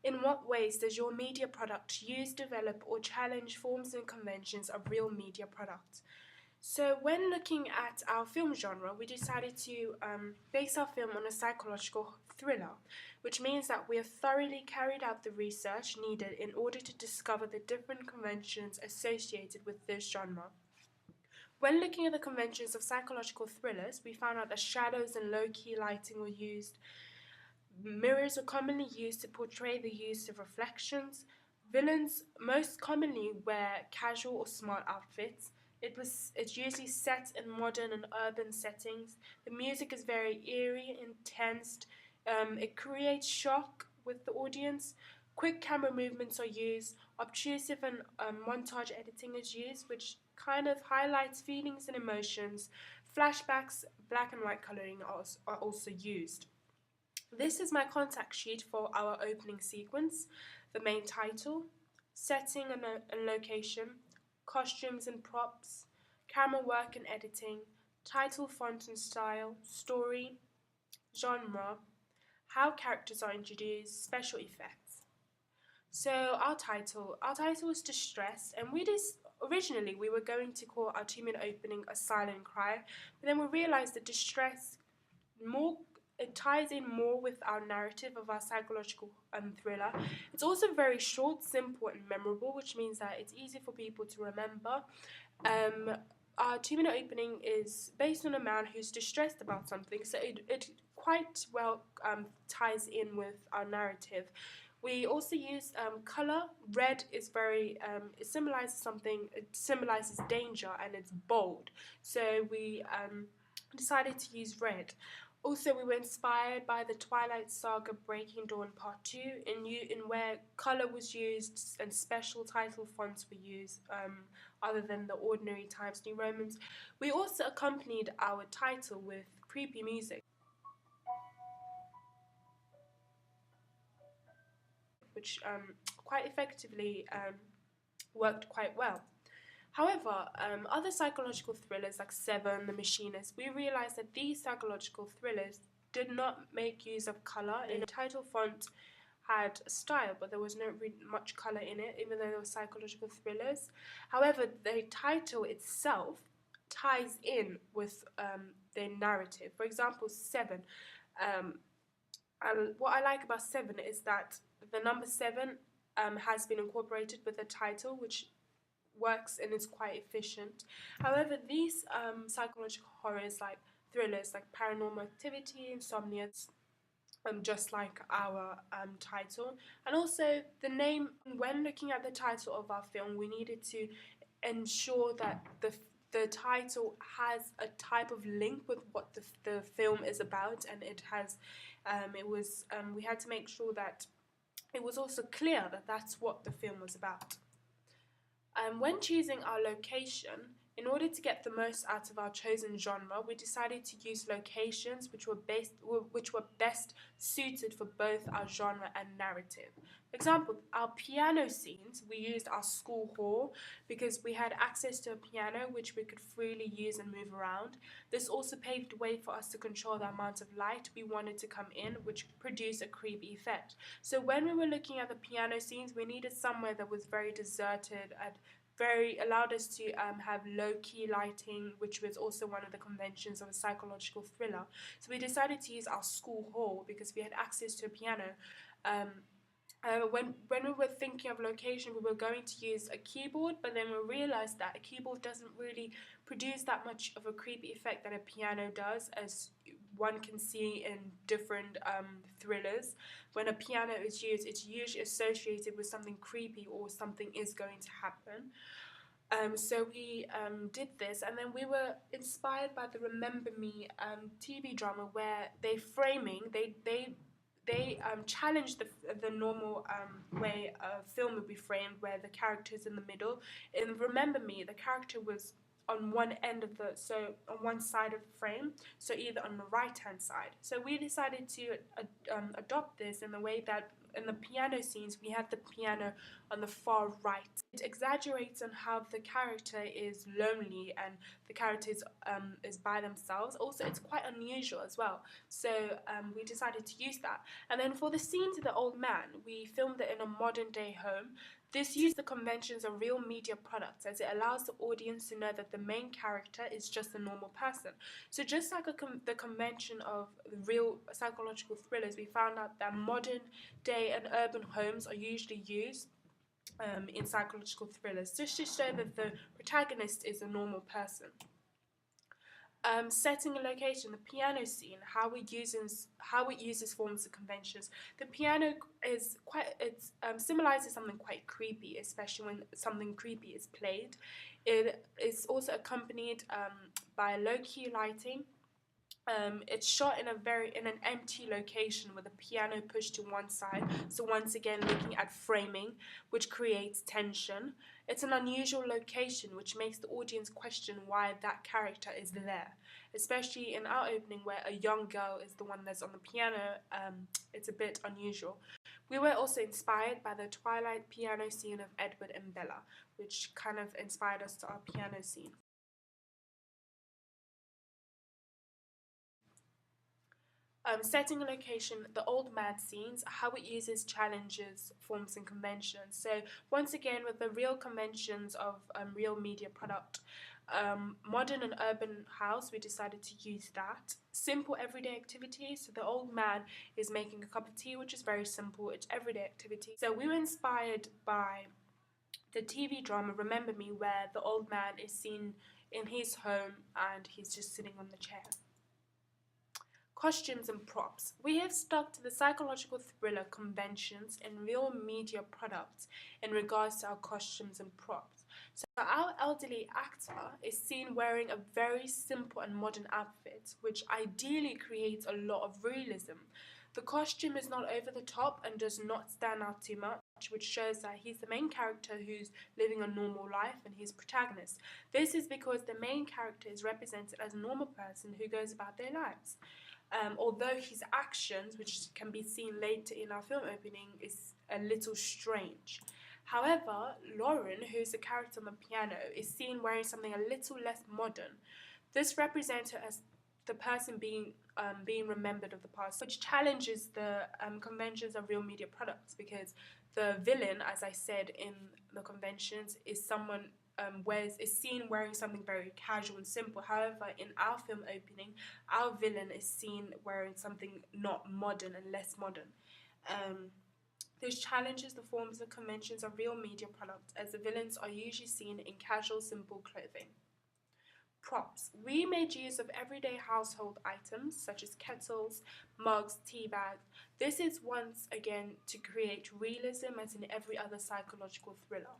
In what ways does your media product use, develop, or challenge forms and conventions of real media products? So, when looking at our film genre, we decided to base our film on a psychological thriller, which means that we have thoroughly carried out the research needed in order to discover the different conventions associated with this genre. When looking at the conventions of psychological thrillers, we found out that shadows and low key lighting were used. Mirrors are commonly used to portray the use of reflections. Villains most commonly wear casual or smart outfits. It's usually set in modern and urban settings. The music is very eerie, intense. It creates shock with the audience. Quick camera movements are used. Obtrusive and montage editing is used, which kind of highlights feelings and emotions. Flashbacks, black and white coloring are also used. This is my contact sheet for our opening sequence, the main title, setting and location, costumes and props, camera work and editing, title, font and style, story, genre, how characters are introduced, special effects. So our title is Distress, and originally we were going to call our 2-minute opening A Silent Cry, but then we realized that distress more it ties in more with our narrative of our psychological thriller. It's also very short, simple, and memorable, which means that it's easy for people to remember. Our 2-minute opening is based on a man who's distressed about something, so it quite well ties in with our narrative. We also use color. Red is very, it symbolizes something, it symbolizes danger and it's bold. So we decided to use red. Also, we were inspired by the Twilight Saga Breaking Dawn Part 2, in where colour was used and special title fonts were used, other than the ordinary Times New Romans. We also accompanied our title with creepy music, which quite effectively worked quite well. However, other psychological thrillers like Seven, The Machinist, we realized that these psychological thrillers did not make use of color. In the title font had a style, but there was not really much color in it, even though they were psychological thrillers. However, the title itself ties in with their narrative. For example, Seven. And what I like about Seven is that the number seven has been incorporated with the title, which works and is quite efficient. However, these psychological horrors, like thrillers like Paranormal Activity, Insomnia, just like our title, and also the name. When looking at the title of our film, we needed to ensure that the title has a type of link with what the film is about, and it has we had to make sure that it was also clear that that's what the film was about. When choosing our location, in order to get the most out of our chosen genre, we decided to use locations which were best suited for both our genre and narrative. For example, our piano scenes, we used our school hall because we had access to a piano which we could freely use and move around. This also paved the way for us to control the amount of light we wanted to come in, which produced a creepy effect. So when we were looking at the piano scenes, we needed somewhere that was very deserted and allowed us to have low-key lighting, which was also one of the conventions of a psychological thriller. So we decided to use our school hall because we had access to a piano. When we were thinking of location, we were going to use a keyboard, but then we realized that a keyboard doesn't really produce that much of a creepy effect that a piano does, as one can see in different thrillers. When a piano is used, it's usually associated with something creepy or something is going to happen. So we did this, and then we were inspired by the Remember Me TV drama, where they challenged the normal way a film would be framed, where the character is in the middle. In Remember Me, the character was on one side of the frame, so either on the right hand side. So we decided to adopt this in the way that in the piano scenes, we have the piano on the far right. It exaggerates on how the character is lonely and the character is by themselves. Also, it's quite unusual as well. So we decided to use that. And then for the scene to the old man, we filmed it in a modern day home. This used the conventions of real media products as it allows the audience to know that the main character is just a normal person. So just like the convention of real psychological thrillers, we found out that modern day and urban homes are usually used in psychological thrillers, just to show that the protagonist is a normal person. Setting a location, the piano scene, how it uses forms of conventions. The piano symbolizes something quite creepy, especially when something creepy is played. It is also accompanied by low-key lighting. It's shot in an empty location with a piano pushed to one side, so once again looking at framing, which creates tension. It's an unusual location which makes the audience question why that character is there, especially in our opening where a young girl is the one that's on the piano. It's a bit unusual. We were also inspired by the Twilight piano scene of Edward and Bella, which kind of inspired us to our piano scene. Setting a location, the old man scenes, how it uses challenges, forms, and conventions. So once again, with the real conventions of real media product, modern and urban house, we decided to use that. Simple everyday activities. So the old man is making a cup of tea, which is very simple. It's everyday activity. So we were inspired by the TV drama Remember Me, where the old man is seen in his home and he's just sitting on the chair. Costumes and props. We have stuck to the psychological thriller conventions in real media products in regards to our costumes and props. So our elderly actor is seen wearing a very simple and modern outfit, which ideally creates a lot of realism. The costume is not over the top and does not stand out too much, which shows that he's the main character who's living a normal life and he's protagonist. This is because the main character is represented as a normal person who goes about their lives. Although his actions, which can be seen later in our film opening, is a little strange. However, Lauren, who's the character on the piano, is seen wearing something a little less modern. This represents her as the person being remembered of the past, which challenges the conventions of real media products, because the villain, as I said in the conventions, is someone is seen wearing something very casual and simple. However, in our film opening, our villain is seen wearing something not modern and less modern. This challenges the forms and conventions of real media products, as the villains are usually seen in casual, simple clothing. Props. We made use of everyday household items such as kettles, mugs, tea bags. This is once again to create realism as in every other psychological thriller.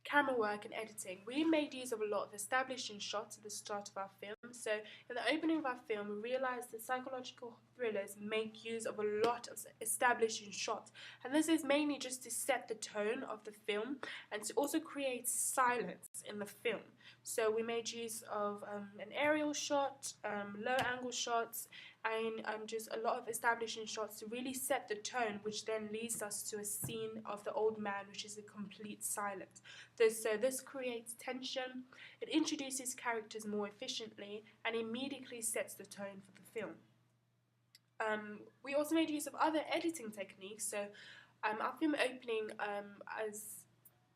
Camera work and editing. We made use of a lot of establishing shots at the start of our film. So in the opening of our film, we realized that psychological thrillers make use of a lot of establishing shots. And this is mainly just to set the tone of the film and to also create silence in the film. So we made use of an aerial shot, low angle shots, and just a lot of establishing shots to really set the tone, which then leads us to a scene of the old man, which is a complete silence. So this creates tension, it introduces characters more efficiently, and immediately sets the tone for the film. We also made use of other editing techniques. So our film opening, as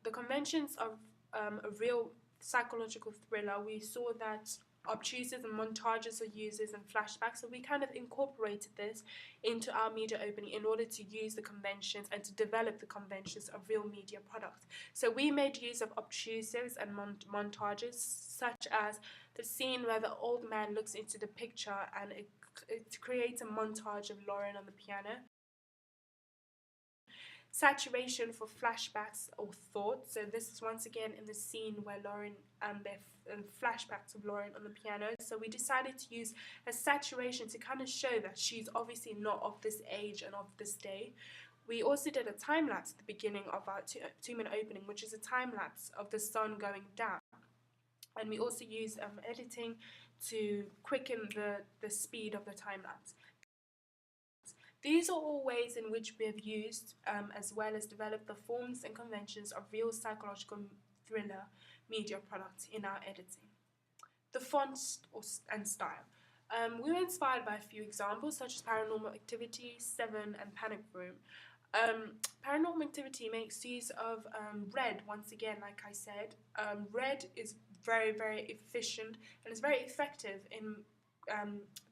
the conventions of a real psychological thriller, we saw that obtuses and montages are used and flashbacks, so we kind of incorporated this into our media opening in order to use the conventions and to develop the conventions of real media products. So we made use of obtuses and montages, such as the scene where the old man looks into the picture and it creates a montage of Lauren on the piano. Saturation for flashbacks or thoughts. So this is once again in the scene where Lauren and their flashbacks of Lauren on the piano. So we decided to use a saturation to kind of show that she's obviously not of this age and of this day. We also did a time lapse at the beginning of our 2-minute opening, which is a time lapse of the sun going down. And we also used editing to quicken the speed of the time lapse. These are all ways in which we have used, as well as developed, the forms and conventions of real psychological thriller media products in our editing. The fonts and style. We were inspired by a few examples, such as Paranormal Activity, Seven, and Panic Room. Paranormal Activity makes use of red, once again, like I said. Red is very, very efficient and is very effective in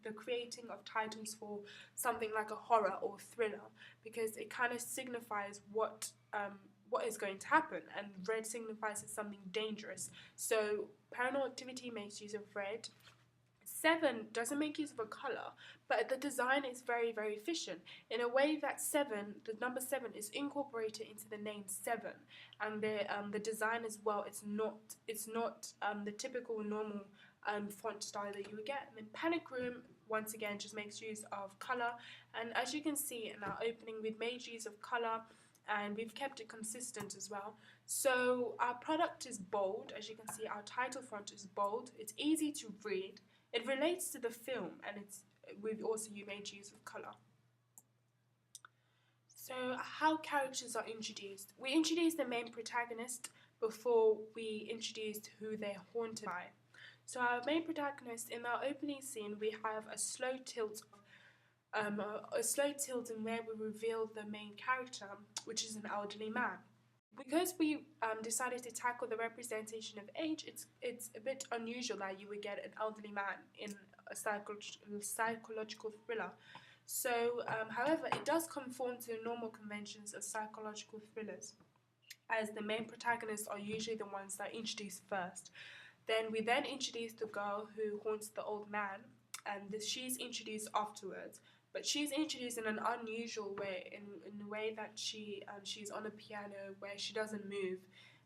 the creating of titles for something like a horror or thriller, because it kind of signifies what is going to happen, and red signifies it's something dangerous. So Paranormal Activity makes use of red. Seven doesn't make use of a color, but the design is very, very efficient in a way that the number seven, is incorporated into the name Seven, and the design as well. It's not the typical normal font style that you would get. And then Panic Room, once again, just makes use of color, and as you can see in our opening, we've made use of color and we've kept it consistent as well. So our product is bold. As you can see, our title font is bold. It's easy to read. It relates to the film, and we've also made use of color. So how characters are introduced. We introduce the main protagonist before we introduced who they're haunted by. So our main protagonist, in our opening scene, we have a slow tilt in where we reveal the main character, which is an elderly man. Because we decided to tackle the representation of age, it's a bit unusual that you would get an elderly man in a psychological thriller. So, however, it does conform to normal conventions of psychological thrillers, as the main protagonists are usually the ones that are introduced first. Then we introduce the girl who haunts the old man, and she's introduced afterwards. But she's introduced in an unusual way, in the way that she's on a piano where she doesn't move,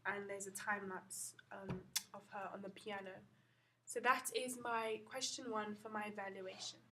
and there's a time lapse of her on the piano. So that is my question 1 for my evaluation.